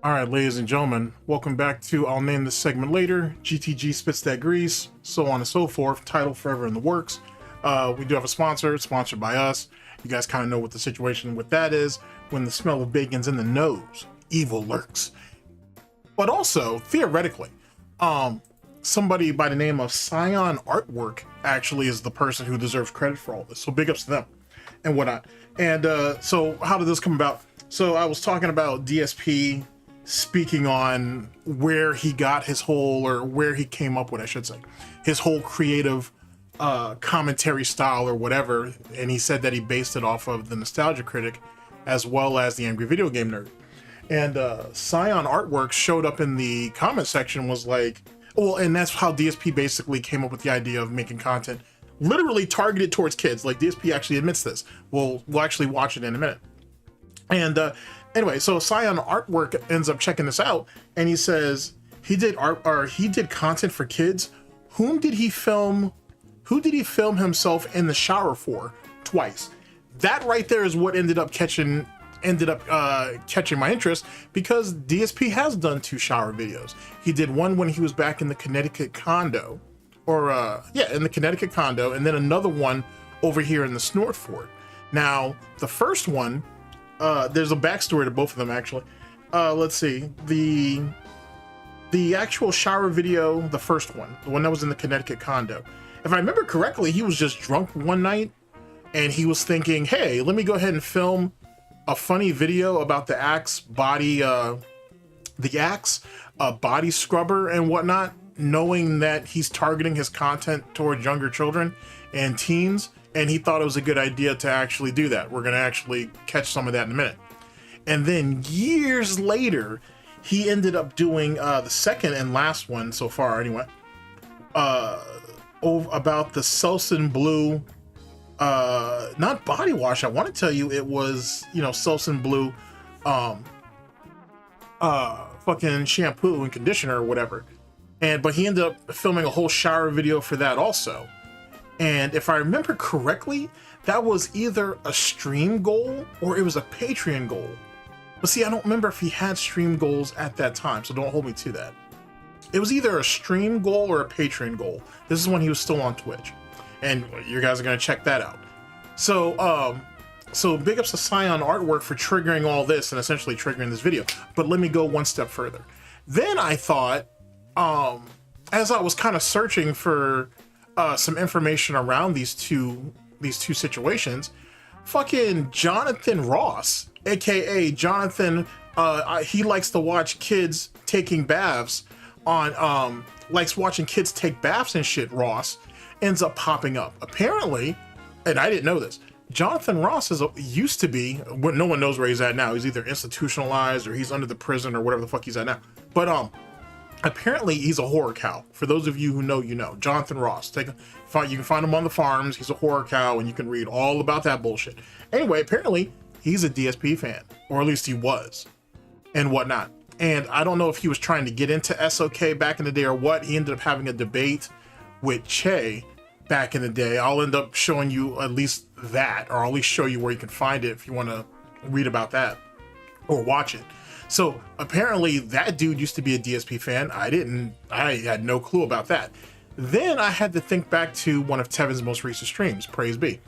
All right, ladies and gentlemen, welcome back to I'll name this segment later. GTG spits that grease, so on and so forth. Title forever in the works. We do have a sponsor, sponsored by us. You guys kind of know what the situation with that is. When the smell of bacon's in the nose, evil lurks. But also, theoretically, somebody by the name of Scion Artwork actually is the person who deserves credit for all this. So big ups to them and whatnot. And so how did this come about? So I was talking about DSP speaking on where he got his whole, or where he came up with, I should say, his whole creative commentary style or whatever. And he said that he based it off of the Nostalgia Critic as well as the Angry Video Game Nerd. And Scion Artworks showed up in the comment section, was like, well, and that's how DSP basically came up with the idea of making content literally targeted towards kids. Like, DSP actually admits this. We'll actually watch it in a minute. And anyway, so Scion Artwork ends up checking this out, and he says he did art, or he did content for kids. Who did he film himself in the shower for? Twice. That right there is what ended up catching my interest, because DSP has done 2 shower videos. He did one when he was back in the Connecticut condo, or in the Connecticut condo, and then another one over here in the Snort fort. Now, the first one, there's a backstory to both of them, actually. Let's see, the actual shower video, the first one, the one that was in the Connecticut condo, if I remember correctly, he was just drunk one night and he was thinking, hey, let me go ahead and film a funny video about the Axe body, body scrubber and whatnot, knowing that he's targeting his content towards younger children and teens. And he thought it was a good idea to actually do that. We're going to actually catch some of that in a minute. And then years later, he ended up doing the second and last one so far anyway, about the Selsun Blue, not body wash. I want to tell you it was, Selsun Blue, fucking shampoo and conditioner or whatever. But he ended up filming a whole shower video for that also. And if I remember correctly, that was either a stream goal or it was a Patreon goal. But see, I don't remember if he had stream goals at that time, so don't hold me to that. It was either a stream goal or a Patreon goal. This is when he was still on Twitch. And you guys are going to check that out. So, so big ups to Scion Artwork for triggering all this and essentially triggering this video. But let me go one step further. Then I thought, as I was kind of searching for some information around these two situations, fucking Jonathan Ross, aka Jonathan, he likes to watch kids taking baths on likes watching kids take baths and shit. Ross ends up popping up apparently, and I didn't know this. Jonathan Ross used to be, no one knows where he's at now. He's either institutionalized or he's under the prison or whatever the fuck he's at now. But apparently he's a horror cow. For those of you who know, you know. Jonathan Ross. You can find him on the forums. He's a horror cow, and you can read all about that bullshit. Anyway, apparently he's a DSP fan, or at least he was, and whatnot. And I don't know if he was trying to get into SOK back in the day or what. He ended up having a debate with Che back in the day. I'll end up showing you at least that, or I'll at least show you where you can find it if you want to read about that or watch it. So apparently that dude used to be a DSP fan. I had no clue about that. Then I had to think back to one of Tevin's most recent streams, praise be.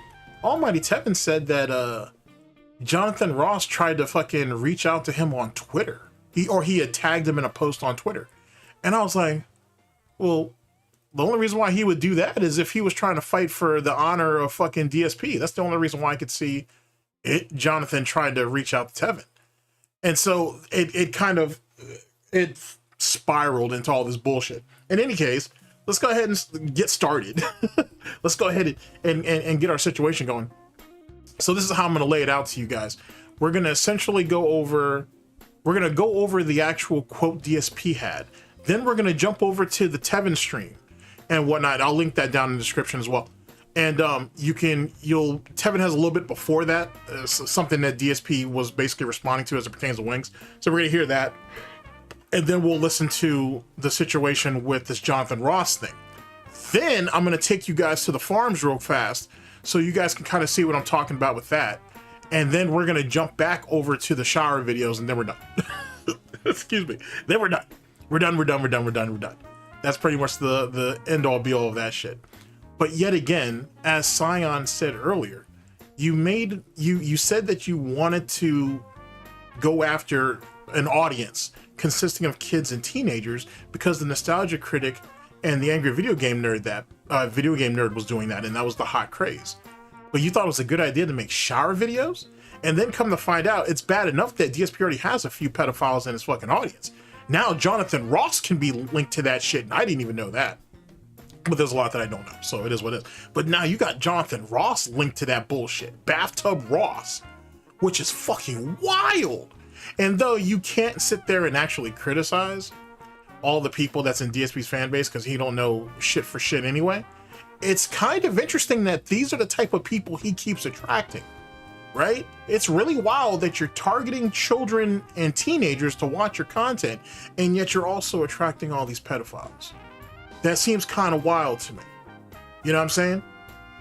Almighty Tevin said that Jonathan Ross tried to fucking reach out to him on Twitter. He had tagged him in a post on Twitter. And I was like, well, the only reason why he would do that is if he was trying to fight for the honor of fucking DSP. That's the only reason why I could see Jonathan tried to reach out to Tevin. And so it spiraled into all this bullshit. In any case, let's go ahead and get started. Let's go ahead and get our situation going. So this is how I'm going to lay it out to you guys. We're going to essentially go over the actual quote DSP had. Then we're going to jump over to the Tevin stream and whatnot. I'll link that down in the description as well. And Tevin has a little bit before that, something that DSP was basically responding to as it pertains to wings. So we're gonna hear that, and then we'll listen to the situation with this Jonathan Ross thing. Then I'm gonna take you guys to the farms real fast, so you guys can kind of see what I'm talking about with that. And then we're gonna jump back over to the shower videos, and then we're done. Excuse me. Then we're done. We're done. That's pretty much the end all be all of that shit. But yet again, as Scion said earlier, you said that you wanted to go after an audience consisting of kids and teenagers because the Nostalgia Critic and the Angry Video Game Nerd was doing that, and that was the hot craze. But you thought it was a good idea to make shower videos? And then come to find out, it's bad enough that DSP already has a few pedophiles in his fucking audience. Now Jonathan Ross can be linked to that shit, and I didn't even know that. But there's a lot that I don't know, so it is what it is. But now you got Jonathan Ross linked to that bullshit. Bathtub Ross, which is fucking wild. And though you can't sit there and actually criticize all the people that's in DSP's fan base because he don't know shit for shit anyway, it's kind of interesting that these are the type of people he keeps attracting. Right? It's really wild that you're targeting children and teenagers to watch your content, and yet you're also attracting all these pedophiles. That seems kind of wild to me. You know what I'm saying?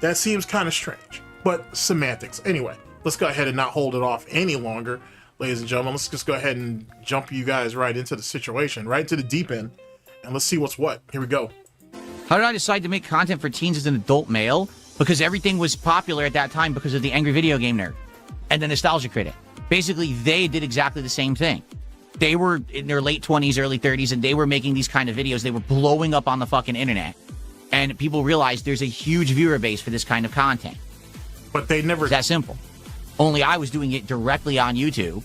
That seems kind of strange, but semantics. Anyway, let's go ahead and not hold it off any longer, ladies and gentlemen. Let's just go ahead and jump you guys right into the situation, right to the deep end, and let's see what's what. Here we go. How did I decide to make content for teens as an adult male? Because everything was popular at that time because of the Angry Video Game Nerd and the Nostalgia Critic. Basically, they did exactly the same thing. They were in their late 20s, early 30s, and they were making these kind of videos. They were blowing up on the fucking internet. And people realized there's a huge viewer base for this kind of content. But they never... It's that simple. Only I was doing it directly on YouTube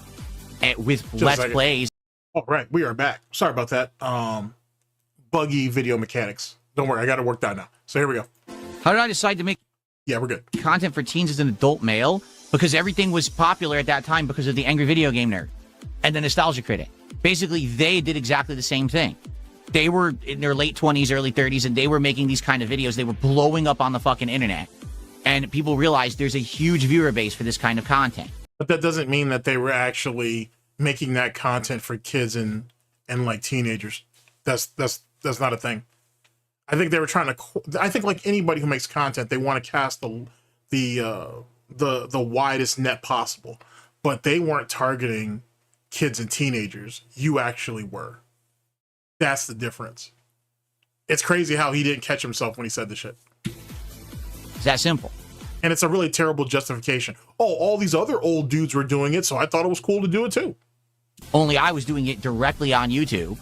with Let's Plays. All right, we are back. Sorry about that. Buggy video mechanics. Don't worry, I got it worked out now. So here we go. How did I decide to make we're good. content for teens as an adult male? Because everything was popular at that time because of the Angry Video Game Nerd and the Nostalgia Critic. Basically, they did exactly the same thing. They were in their late 20s, early 30s, and they were making these kind of videos. They were blowing up on the fucking internet. And people realized there's a huge viewer base for this kind of content. But that doesn't mean that they were actually making that content for kids and like teenagers. That's not a thing. I think they were trying to. I think like anybody who makes content, they want to cast the widest net possible. But they weren't targeting kids and teenagers. You actually were. That's the difference. It's crazy how he didn't catch himself when he said the shit. It's that simple. And it's a really terrible justification. Oh, all these other old dudes were doing it, so I thought it was cool to do it too. Only I was doing it directly on YouTube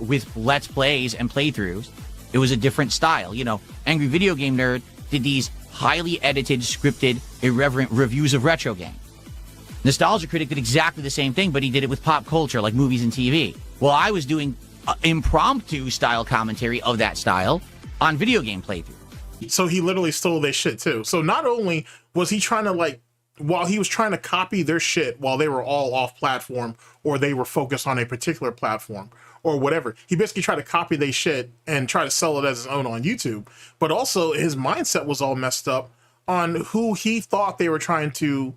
with Let's Plays and playthroughs. It was a different style. You know, Angry Video Game Nerd did these highly edited, scripted, irreverent reviews of retro games. Nostalgia Critic did exactly the same thing, but he did it with pop culture, like movies and TV. Well, I was doing impromptu style commentary of that style on video game playthroughs. So he literally stole their shit too. So not only was he trying to while he was trying to copy their shit while they were all off platform or they were focused on a particular platform or whatever, he basically tried to copy their shit and try to sell it as his own on YouTube. But also his mindset was all messed up on who he thought they were trying to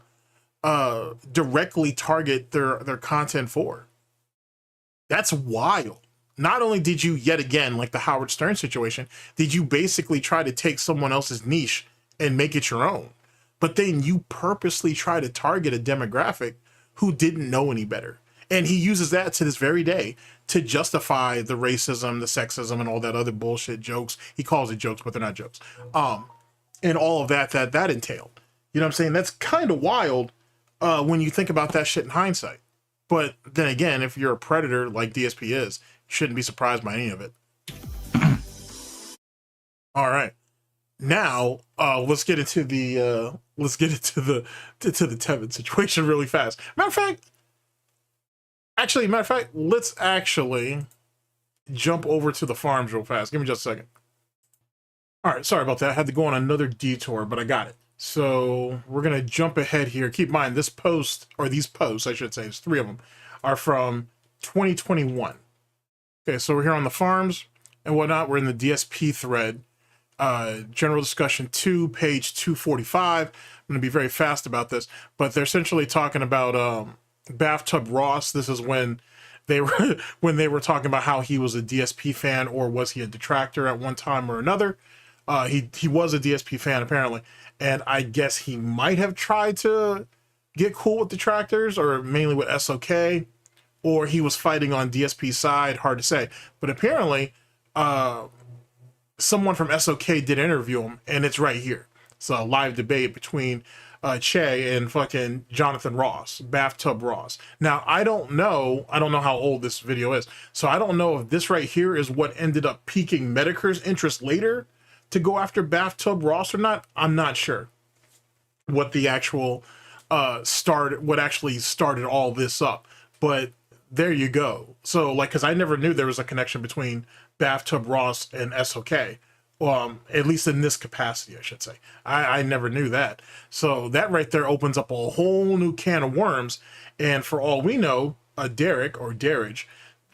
directly target their content for. That's wild. Not only did you, yet again, like the Howard Stern situation, did you basically try to take someone else's niche and make it your own, but then you purposely try to target a demographic who didn't know any better. And he uses that to this very day to justify the racism, the sexism, and all that other bullshit jokes. He calls it jokes, but they're not jokes. And all of that entailed. You know what I'm saying? That's kind of wild when you think about that shit in hindsight. But then again, if you're a predator like DSP is, you shouldn't be surprised by any of it. All right. Now, let's get into the Tevin situation really fast. Matter of fact, let's actually jump over to the farms real fast. Give me just a second. All right, sorry about that. I had to go on another detour, but I got it. So we're gonna jump ahead here. Keep in mind, this post, or these posts, I should say, there's 3 of them, are from 2021. Okay, so we're here on the farms and whatnot. We're in the DSP thread. General discussion 2, page 245. I'm going to be very fast about this, but they're essentially talking about Bathtub Ross. This is when they were talking about how he was a DSP fan, or was he a detractor at one time or another. He was a DSP fan apparently, and I guess he might have tried to get cool with detractors, or mainly with SOK, or he was fighting on DSP's side. Hard to say. But apparently, someone from SOK did interview him, and it's right here. It's a live debate between Che and fucking Jonathan Ross, Bathtub Ross. Now, I don't know how old this video is, so I don't know if this right here is what ended up piquing Medicare's interest later to go after Bathtub Ross or not. I'm not sure what the actual what actually started all this up, but there you go. So, like, because I never knew there was a connection between Bathtub Ross and SOK. At least in this capacity, I should say. I never knew that. So that right there opens up a whole new can of worms. And for all we know, Derek or Darridge,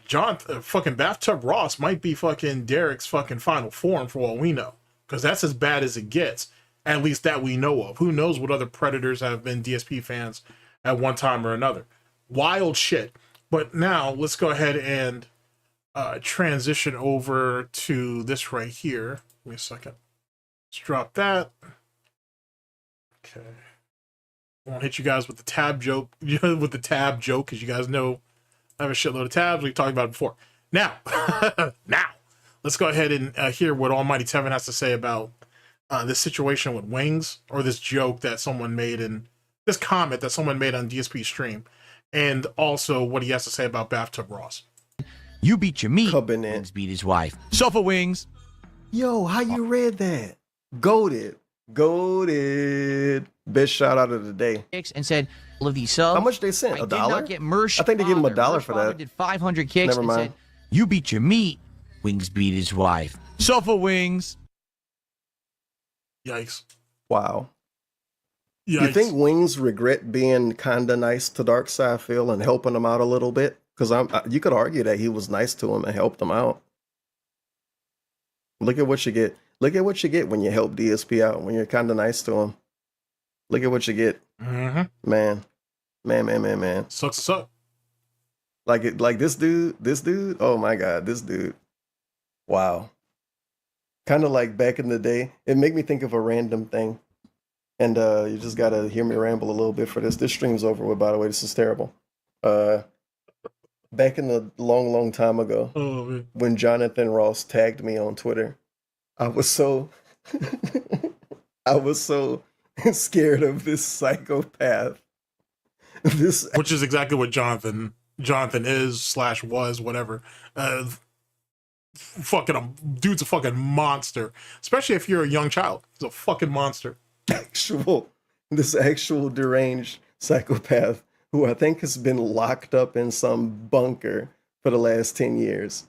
fucking Bathtub Ross might be fucking Derek's fucking final form for all we know. Because that's as bad as it gets. At least that we know of. Who knows what other Predators have been DSP fans at one time or another. Wild shit. But now let's go ahead and transition over to this right here. Give me a second. Let's drop that. Okay. I won't hit you guys with the tab joke, because you guys know I have a shitload of tabs. We've talked about it before. Now, let's go ahead and hear what Almighty Tevin has to say about this situation with wings, or this joke that someone made in this comment that someone made on DSP stream, and also what he has to say about Bathtub Ross. You beat your meat. Wings beat his wife. Sofa wings. Yo, how you read that? Goated. Best shout out of the day. And said all of these subs. How much they sent? $1? Did not get Mersh. I think they gave him $1 for that. Did 500 kicks. Never mind. And said, you beat your meat. Wings beat his wife. Sofa wings. Yikes. Wow. Yikes. You think Wings regret being kinda nice to Darkseid Phil and helping him out a little bit? Because you could argue that he was nice to him and helped him out. Look at what you get. Look at what you get when you help DSP out, when you're kind of nice to him. Look at what you get. Mm-hmm. Man. Sucks to suck. Like this dude, oh my God, this dude. Wow. Kind of like back in the day. It made me think of a random thing. And you just got to hear me ramble a little bit for this. This stream's over with, by the way. This is terrible. Back in the long time ago, when Jonathan Ross tagged me on Twitter, I was so scared of this psychopath. Which is exactly what Jonathan is / was, whatever. Dude's a fucking monster. Especially if you're a young child. He's a fucking monster. This actual deranged psychopath who I think has been locked up in some bunker for the last 10 years.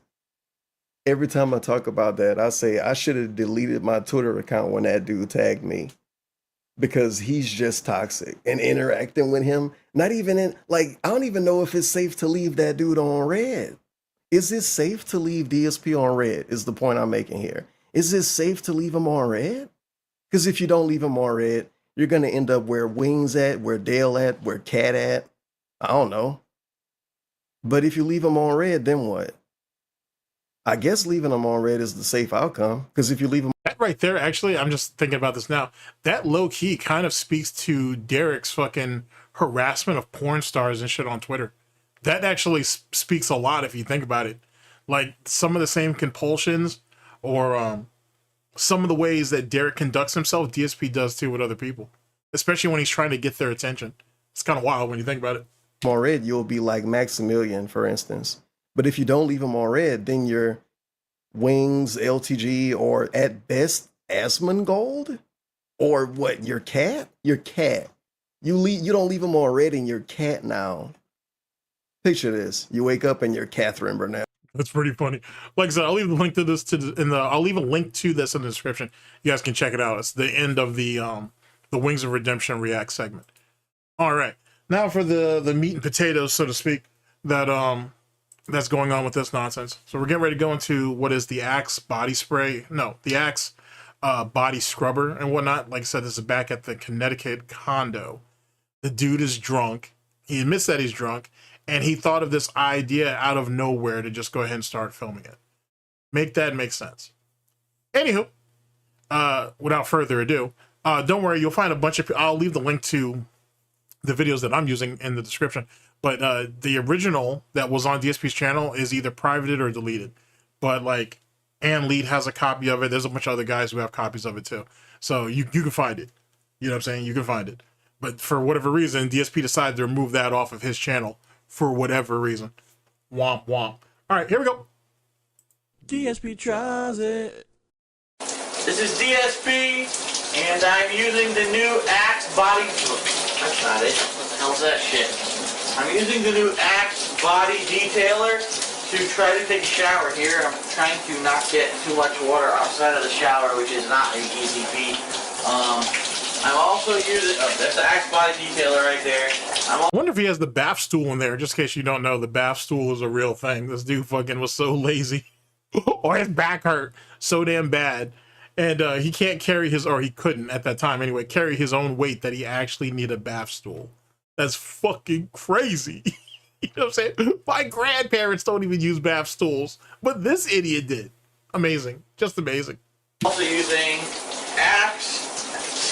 Every time I talk about that, I say I should have deleted my Twitter account when that dude tagged me, because he's just toxic, and interacting with him, not even in, like, I don't even know if it's safe to leave that dude on red. Is it safe to leave DSP on red is the point I'm making here. Is it safe to leave him on red? Because if you don't leave him on red, you're going to end up where Wings at, where Dale at, where Cat at. I don't know. But if you leave him on red, then what? I guess leaving him on red is the safe outcome. Because if you leave him... That right there, actually, I'm just thinking about this now. That low-key kind of speaks to Derek's fucking harassment of porn stars and shit on Twitter. That actually speaks a lot if you think about it. Like, some of the same compulsions or... some of the ways that Derek conducts himself, DSP does too with other people, especially when he's trying to get their attention. It's kind of wild when you think about it. On red, you'll be like Maximilian, for instance. But if you don't leave him on red, then you're Wings, LTG, or at best, Asmongold? Or what, your Cat? Your Cat. You don't leave him on red and you're Cat now. Picture this. You wake up and you're Catherine Burnett. That's pretty funny. Like I said, I'll leave a link to this I'll leave a link to this in the description. You guys can check it out. It's the end of the Wings of Redemption React segment. All right, now for the meat and potatoes, so to speak, that's going on with this nonsense. So we're getting ready to go into what is the Axe body spray. No, the Axe body scrubber and whatnot. Like I said, this is back at the Connecticut condo. The dude is drunk. He admits that he's drunk. And he thought of this idea out of nowhere to just go ahead and start filming it. Make that make sense. Anywho, without further ado, don't worry, you'll find a bunch of... I'll leave the link to the videos that I'm using in the description. But the original that was on DSP's channel is either privated or deleted. But like, Ann Lead has a copy of it. There's a bunch of other guys who have copies of it too. So you can find it. You know what I'm saying? You can find it. But for whatever reason, DSP decided to remove that off of his channel for whatever reason. Womp womp. All right, here we go. DSP tries it. This is DSP, and I'm using the new Axe body. That's not it. What the hell's that shit? I'm using the new Axe body detailer to try to take a shower here. I'm trying to not get too much water outside of the shower, which is not a DSP. I'm also using, that's the Axe body detailer right there. I wonder if he has the bath stool in there, just in case you don't know, the bath stool is a real thing. This dude fucking was so lazy. Or his back hurt so damn bad. And he can't carry his, or he couldn't at that time anyway, carry his own weight that he actually needed a bath stool. That's fucking crazy. You know what I'm saying? My grandparents don't even use bath stools, but this idiot did. Amazing. Just amazing. Also using Axe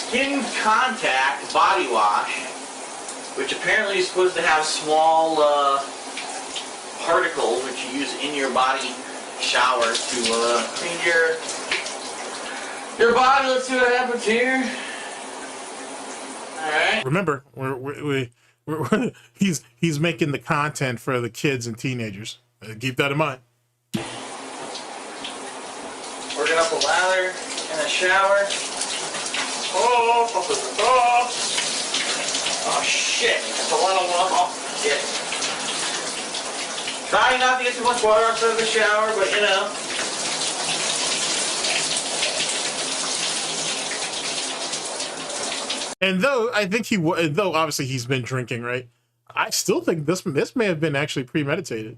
Skin Contact Body Wash, which apparently is supposed to have small particles which you use in your body shower to clean your body. Let's see what happens here. All right. Remember, he's making the content for the kids and teenagers. Keep that in mind. Working up a lather in the shower. Oh shit! That's a lot of water. Shit. Trying not to get too much water outside of the shower, but you know. And though I think though obviously he's been drinking, right? I still think this may have been actually premeditated.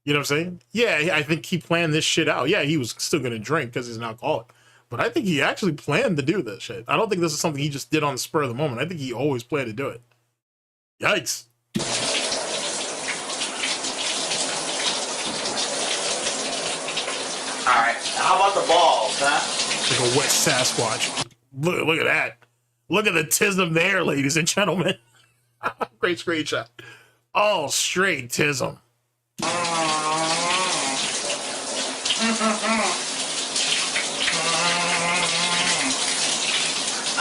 You know what I'm saying? Yeah, I think he planned this shit out. Yeah, he was still gonna drink because he's an alcoholic, but I think he actually planned to do this shit. I don't think this is something he just did on the spur of the moment. I think he always planned to do it. Yikes! All right, how about the balls, huh? Like a wet Sasquatch. Look at that. Look at the tism there, ladies and gentlemen. Great screenshot. All straight tism.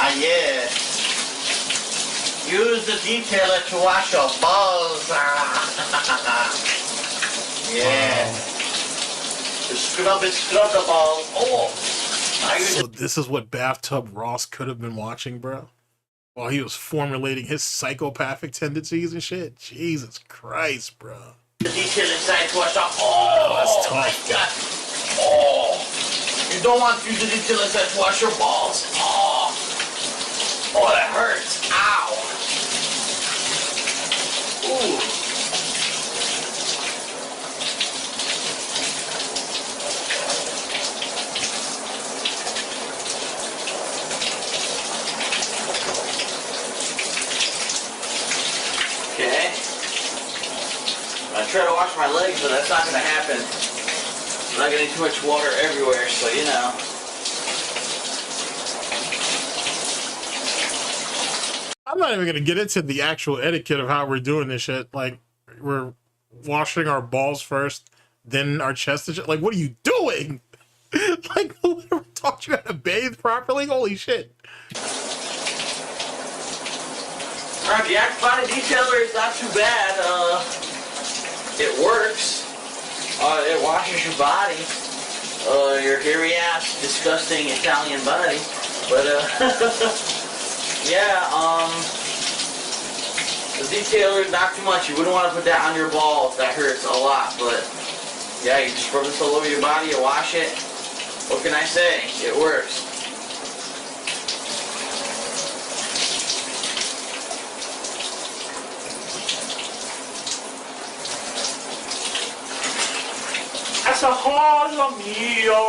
Ah, yeah. Use the detailer to wash your balls. Yeah. Just scrub the balls. Oh. So this is what Bathtub Ross could have been watching, bro, while he was formulating his psychopathic tendencies and shit. Jesus Christ, bro. The detail inside to wash off. Oh, that's tough. My God. Oh. You don't want to use the detail inside to wash your balls. Oh. Oh, that hurts. Ow. Ooh. Okay. I try to wash my legs, but that's not going to happen. I'm not getting too much water everywhere, so you know. I'm not even gonna get into the actual etiquette of how we're doing this shit. Like, we're washing our balls first, then our chest and shit. Like, what are you doing? Like, who ever taught you how to bathe properly? Holy shit. Alright, the Axe body detailer is not too bad. It works. It washes your body. Your hairy ass, disgusting Italian body. But, yeah, the detailer is not too much. You wouldn't want to put that on your balls. That hurts a lot. But, yeah, you just rub this all over your body, you wash it. What can I say? It works. Casa mio,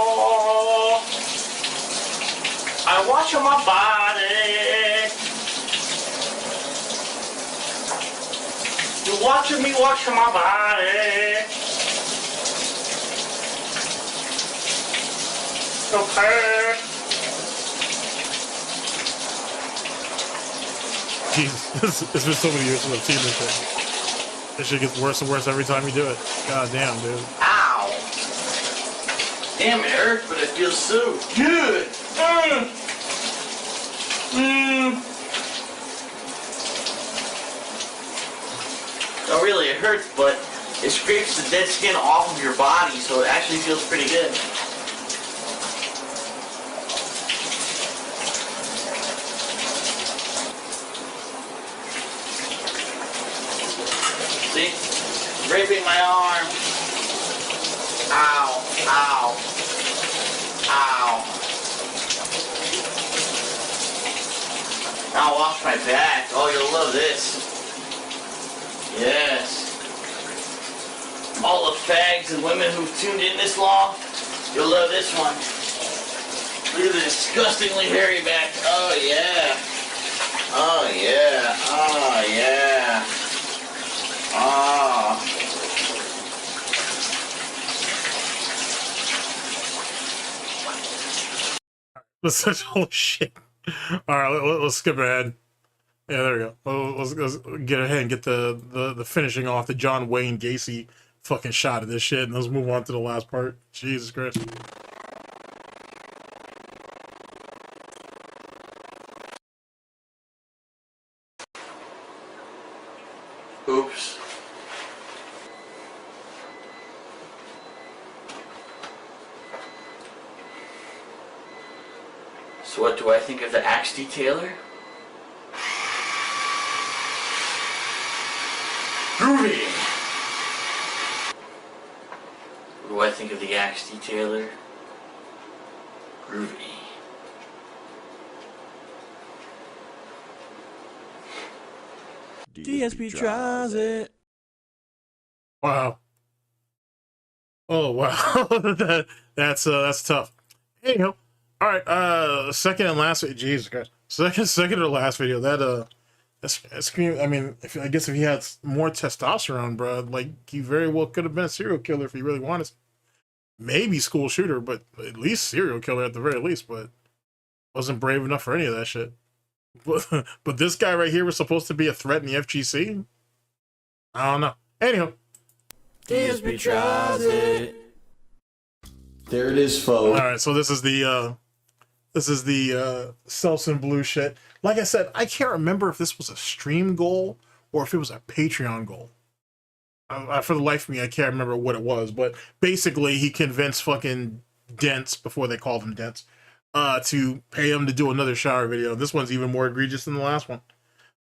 I wash my body. You watching me wash my body. Okay. Jesus, it's been so many years since I've seen this thing. This shit gets worse and worse every time you do it. God damn, dude. Ow! Damn, it hurts, but it feels so good. Oh, really, it hurts, but it scrapes the dead skin off of your body, so it actually feels pretty good. See? Raping my arm. Ow, ow, ow. Now wash my back. Oh, you'll love this. Yes. All the fags and women who've tuned in this long, you'll love this one. Look at the disgustingly hairy back. Oh yeah. Oh yeah. Oh yeah. Oh. Holy shit. Alright, let's skip ahead. Yeah, there we go. Let's get ahead and get the finishing off the John Wayne Gacy fucking shot of this shit, and let's move on to the last part. Jesus Christ. Oops. So what do I think of the axe detailer? Groovy! What do I think of the axe detailer? Groovy. DSP tries it. Wow. Oh wow. That's tough. Anyhow. Alright, second and last Jesus Christ. Second to last video, that's I mean, I guess if he had more testosterone, bro, like he very well could have been a serial killer if he really wanted to. Maybe school shooter, but at least serial killer at the very least, but wasn't brave enough for any of that shit. But this guy right here was supposed to be a threat in the FGC? I don't know. Anyhow. DSP tries it. There it is, folks. Alright, so this is the Selsun Blue shit. Like I said, I can't remember if this was a stream goal or if it was a Patreon goal. For the life of me, I can't remember what it was, but basically he convinced fucking Dents, before they called him Dents, to pay him to do another shower video. This one's even more egregious than the last one.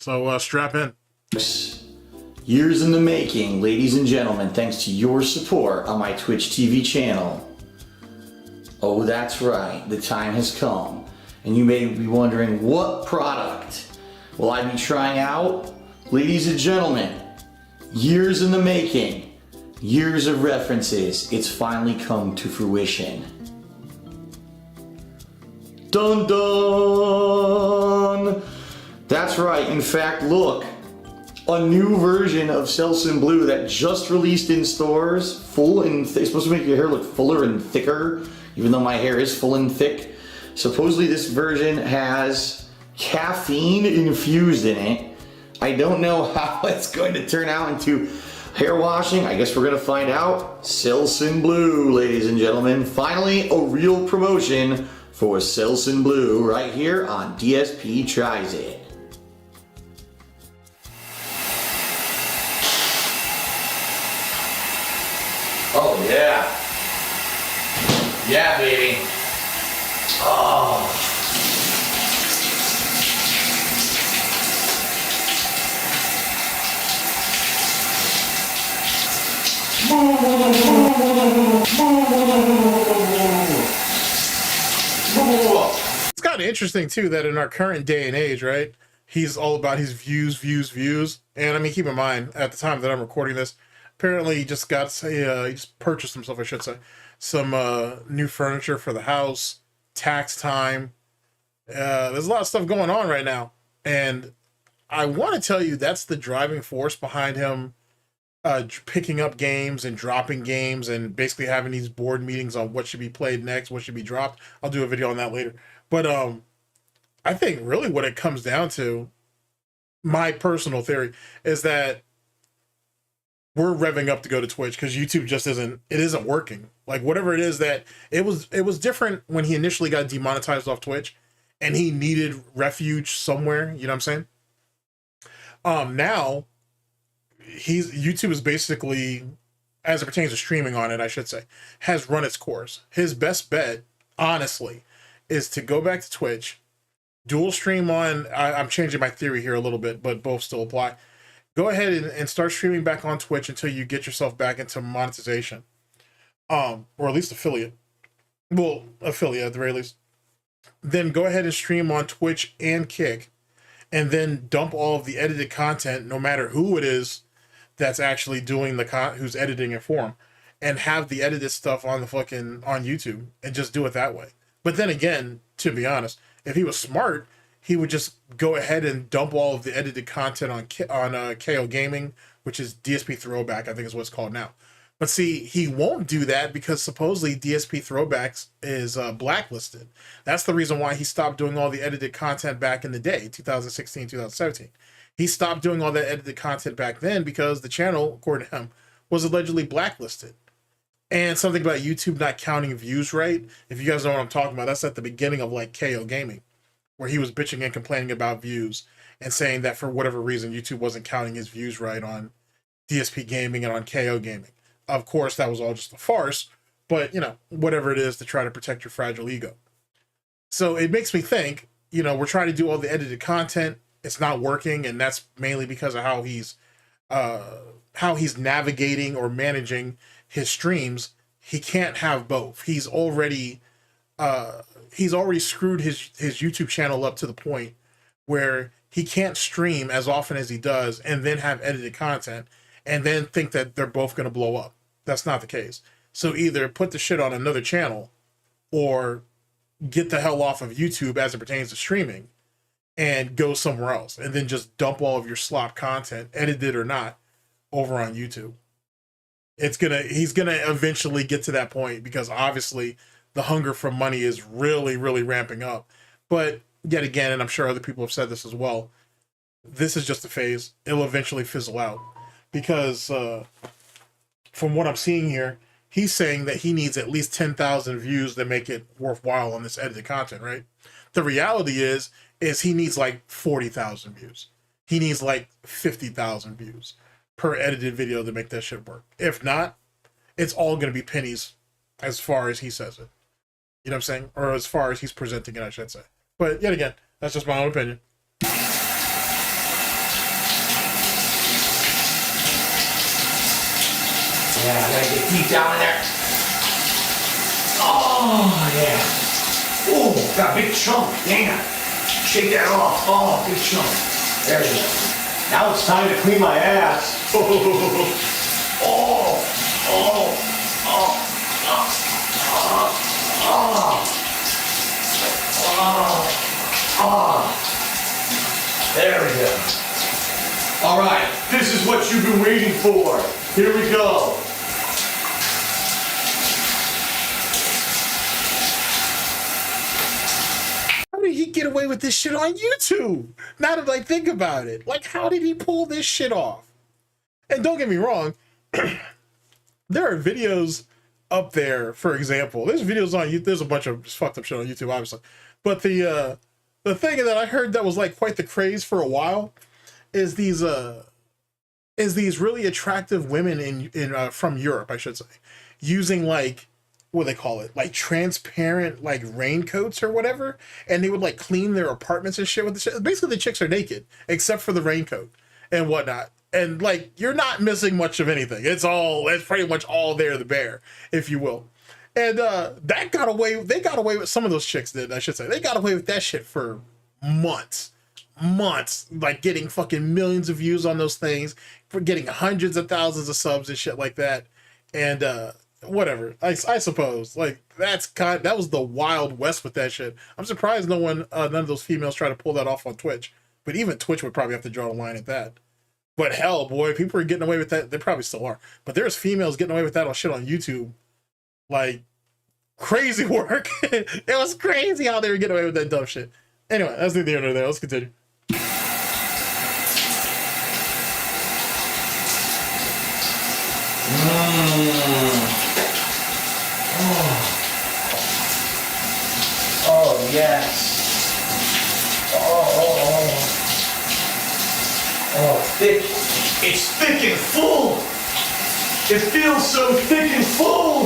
So strap in. Years in the making, ladies and gentlemen, thanks to your support on my Twitch TV channel. Oh, that's right, the time has come. And you may be wondering, what product will I be trying out? Ladies and gentlemen, years in the making, years of references, it's finally come to fruition. Dun dun! That's right, in fact, look, a new version of Selsun Blue that just released in stores, full and it's supposed to make your hair look fuller and thicker, even though my hair is full and thick. Supposedly this version has caffeine infused in it. I don't know how it's going to turn out into hair washing. I guess we're gonna find out. Selsun Blue, ladies and gentlemen. Finally, a real promotion for Selsun Blue right here on DSP Tries It. Oh yeah. Yeah, baby. Oh. It's kind of interesting too that in our current day and age, right, he's all about his views. And I mean, keep in mind, at the time that I'm recording this, apparently he just purchased himself, I should say, some new furniture for the house, tax time. There's a lot of stuff going on right now, and I want to tell you that's the driving force behind him picking up games and dropping games and basically having these board meetings on what should be played next, what should be dropped. I'll do a video on that later. But I think really what it comes down to, my personal theory, is that we're revving up to go to Twitch because YouTube just isn't working. Like whatever it is that it was different when he initially got demonetized off Twitch and he needed refuge somewhere, you know what I'm saying? Now YouTube is basically, as it pertains to streaming on it, I should say, has run its course. His best bet, honestly, is to go back to Twitch, dual stream on, I'm changing my theory here a little bit, but both still apply. Go ahead and start streaming back on Twitch until you get yourself back into monetization. Or at least affiliate. Well, affiliate at the very least. Then go ahead and stream on Twitch and Kick, and then dump all of the edited content, no matter who it is that's actually doing who's editing it for him, and have the edited stuff on on YouTube and just do it that way. But then again, to be honest, if he was smart, he would just go ahead and dump all of the edited content on KO Gaming, which is DSP Throwback, I think is what it's called now. But see, he won't do that because supposedly DSP Throwbacks is blacklisted. That's the reason why he stopped doing all the edited content back in the day, 2016, 2017. He stopped doing all that edited content back then because the channel, according to him, was allegedly blacklisted. And something about YouTube not counting views right. If you guys know what I'm talking about, that's at the beginning of like KO Gaming, where he was bitching and complaining about views and saying that for whatever reason, YouTube wasn't counting his views right on DSP Gaming and on KO Gaming. Of course, that was all just a farce, but, you know, whatever it is to try to protect your fragile ego. So it makes me think, you know, we're trying to do all the edited content. It's not working, and that's mainly because of how he's navigating or managing his streams. He can't have both. He's already screwed his YouTube channel up to the point where he can't stream as often as he does and then have edited content and then think that they're both going to blow up. That's not the case. So either put the shit on another channel or get the hell off of YouTube as it pertains to streaming and go somewhere else, and then just dump all of your slop content, edited or not, over on YouTube. He's gonna eventually get to that point because obviously the hunger for money is really, really ramping up. But yet again, and I'm sure other people have said this as well, this is just a phase. It'll eventually fizzle out because from what I'm seeing here, he's saying that he needs at least 10,000 views to make it worthwhile on this edited content, right? The reality is he needs like 40,000 views. He needs like 50,000 views per edited video to make that shit work. If not, it's all going to be pennies as far as he says it. You know what I'm saying? Or as far as he's presenting it, I should say. But yet again, that's just my own opinion. Yeah, I gotta get deep down in there. Oh, yeah. Oh, got a big chunk. Damn. Shake that off. Oh, big chunk. There we go. Now it's time to clean my ass. Oh, oh, oh, oh, oh, oh. There we go. All right, this is what you've been waiting for. Here we go. How did he get away with this shit on YouTube? Now that I think about it, like, how did he pull this shit off? And don't get me wrong, there are videos up there, for example. There's videos on YouTube. There's a bunch of fucked up shit on YouTube, obviously. But the thing that I heard that was like quite the craze for a while is these really attractive women in from Europe, I should say, using like, what do they call it, like transparent like raincoats or whatever, and they would like clean their apartments and shit with the shit. Basically the chicks are naked except for the raincoat and whatnot, and like you're not missing much of anything. It's pretty much all there, the bare, if you will. And they got away with, some of those chicks did, I should say, they got away with that shit for months, like getting fucking millions of views on those things, for getting hundreds of thousands of subs and shit like that. And whatever, I suppose, like that was the Wild West with that shit. I'm surprised none of those females try to pull that off on Twitch, but even Twitch would probably have to draw a line at that. But hell, boy, people are getting away with that. They probably still are, but there's females getting away with that on shit on YouTube, like crazy work. It was crazy how they were getting away with that dumb shit. Anyway, that's neither here nor there. Let's continue. Oh, yes. Oh, thick. It's thick and full. It feels so thick and full.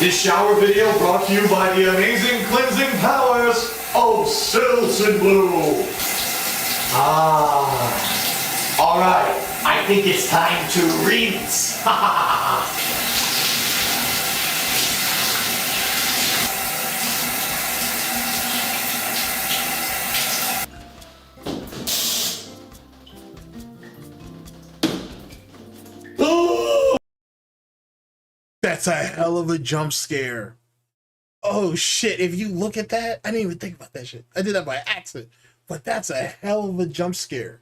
This shower video brought to you by the amazing cleansing powers of Selsun Blue. All right. I think it's time to rinse. That's a hell of a jump scare. Oh shit, if you look at that, I didn't even think about that shit. I did that by accident, but that's a hell of a jump scare.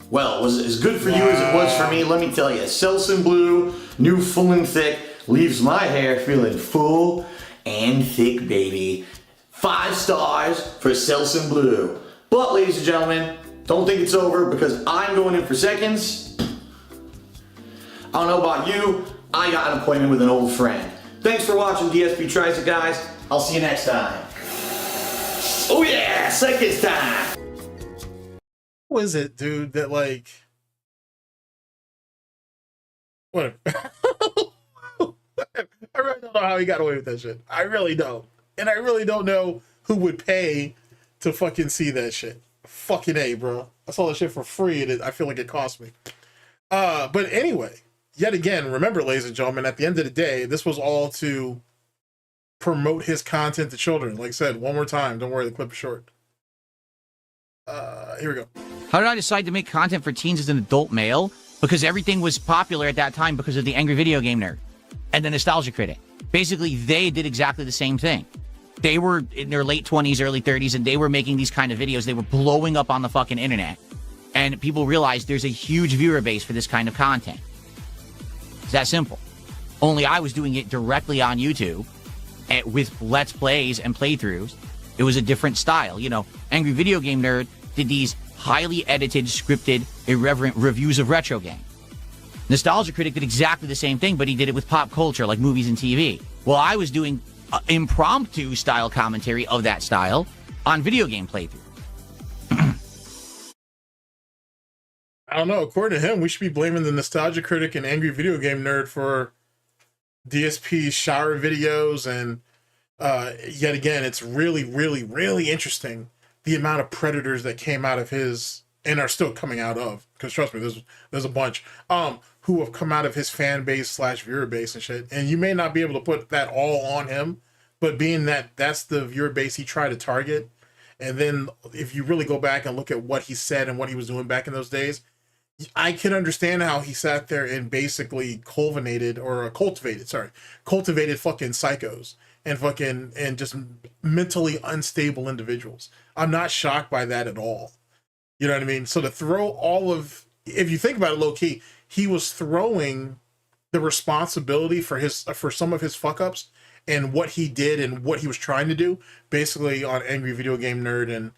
Well, it was as good for you as it was for me, let me tell you. Selsun Blue, new full and thick, leaves my hair feeling full and thick, baby. 5 stars for Selsun Blue. But, ladies and gentlemen, don't think it's over because I'm going in for seconds. I don't know about you, I got an appointment with an old friend. Thanks for watching DSP Tries It, guys. I'll see you next time. Oh yeah, seconds time. What is it, dude, that like... Whatever. I really don't know how he got away with that shit. I really don't. And I really don't know who would pay to fucking see that shit. Fucking A, bro. I saw that shit for free and I feel like it cost me. But anyway, yet again, remember, ladies and gentlemen, at the end of the day, this was all to promote his content to children. Like I said, one more time, don't worry, the clip is short. Here we go. How did I decide to make content for teens as an adult male? Because everything was popular at that time because of the Angry Video Game Nerd and the Nostalgia Critic. Basically, they did exactly the same thing. They were in their late 20s, early 30s, and they were making these kind of videos. They were blowing up on the fucking internet. And people realized there's a huge viewer base for this kind of content. It's that simple. Only I was doing it directly on YouTube with Let's Plays and playthroughs. It was a different style. You know, Angry Video Game Nerd did these highly edited, scripted, irreverent reviews of retro games. Nostalgia Critic did exactly the same thing, but he did it with pop culture, like movies and TV. Well, I was doing impromptu style commentary of that style on video game playthrough. I don't know. According to him, we should be blaming the Nostalgia Critic and Angry Video Game Nerd for DSP's shower videos. And yet again, it's really, really, really interesting the amount of predators that came out of his and are still coming out of, because trust me, there's a bunch who have come out of his fan base / viewer base and shit. And you may not be able to put that all on him, but being that that's the viewer base he tried to target, and then if you really go back and look at what he said and what he was doing back in those days, I can understand how he sat there and basically cultivated fucking psychos and just mentally unstable individuals. I'm not shocked by that at all. You know what I mean? So to throw all of, if you think about it low key, he was throwing the responsibility for some of his fuck ups and what he did and what he was trying to do basically on Angry Video Game Nerd and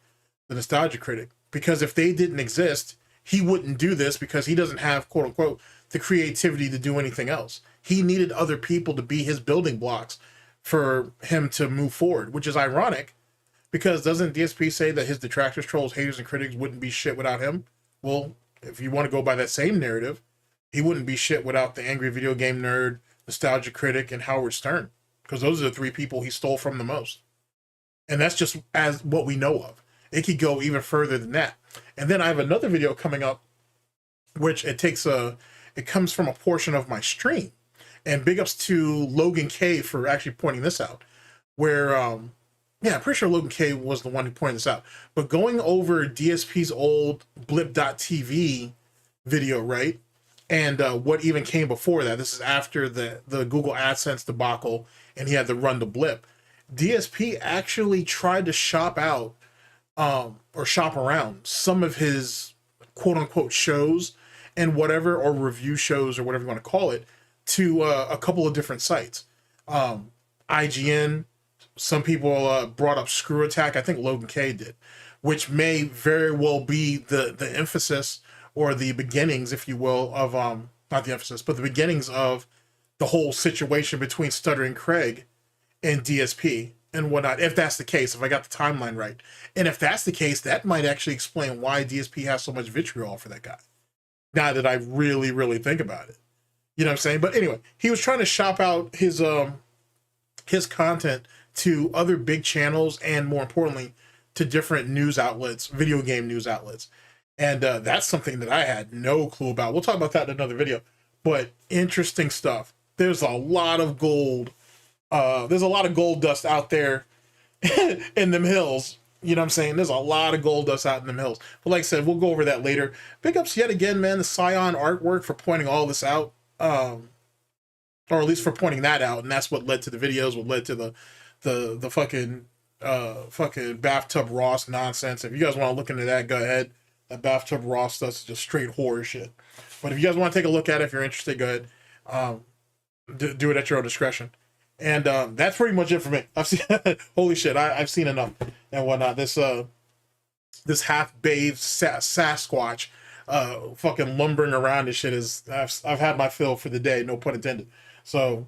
the Nostalgia Critic. Because if they didn't exist, he wouldn't do this, because he doesn't have, quote unquote, the creativity to do anything else. He needed other people to be his building blocks for him to move forward, which is ironic, because doesn't DSP say that his detractors, trolls, haters, and critics wouldn't be shit without him? Well, if you want to go by that same narrative, he wouldn't be shit without the Angry Video Game Nerd, Nostalgia Critic, and Howard Stern, because those are the 3 people he stole from the most. And that's just as what we know of. It could go even further than that. And then I have another video coming up, which it comes from a portion of my stream. And big ups to Logan K for actually pointing this out. Where, I'm pretty sure Logan K was the one who pointed this out. But going over DSP's old blip.tv video, right? And what even came before that. This is after the Google AdSense debacle, and he had to run the blip. DSP actually tried to shop out or shop around some of his quote unquote shows and whatever, or review shows or whatever you want to call it, to a couple of different sites. IGN, some people brought up Screw Attack. I think Logan K did, which may very well be the emphasis or the beginnings, if you will, of not the emphasis, but the beginnings of the whole situation between Stuttering Craig and DSP and whatnot, if that's the case, if I got the timeline right. And if that's the case, that might actually explain why DSP has so much vitriol for that guy. Now that I really, really think about it. You know what I'm saying? But anyway, he was trying to shop out his content to other big channels and, more importantly, to different news outlets, video game news outlets. And that's something that I had no clue about. We'll talk about that in another video. But interesting stuff. There's a lot of gold. There's a lot of gold dust out there in them hills. You know what I'm saying? There's a lot of gold dust out in them hills. But like I said, we'll go over that later. Big ups yet again, man, the Scion artwork for pointing all this out. Or at least for pointing that out. And that's what led to the videos, what led to the fucking bathtub Ross nonsense. If you guys want to look into that, go ahead. That bathtub Ross stuff is just straight horror shit. But if you guys want to take a look at it, if you're interested, go ahead. Do it at your own discretion. And that's pretty much it for me. I've seen holy shit, I've seen enough and whatnot. This half-bathed Sasquatch fucking lumbering around this shit is I've had my fill for the day, no pun intended. So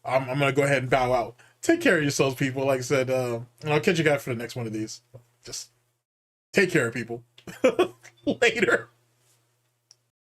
I'm gonna go ahead and bow out. Take care of yourselves, people. Like I said, and I'll catch you guys for the next one of these. Just take care of people. Later.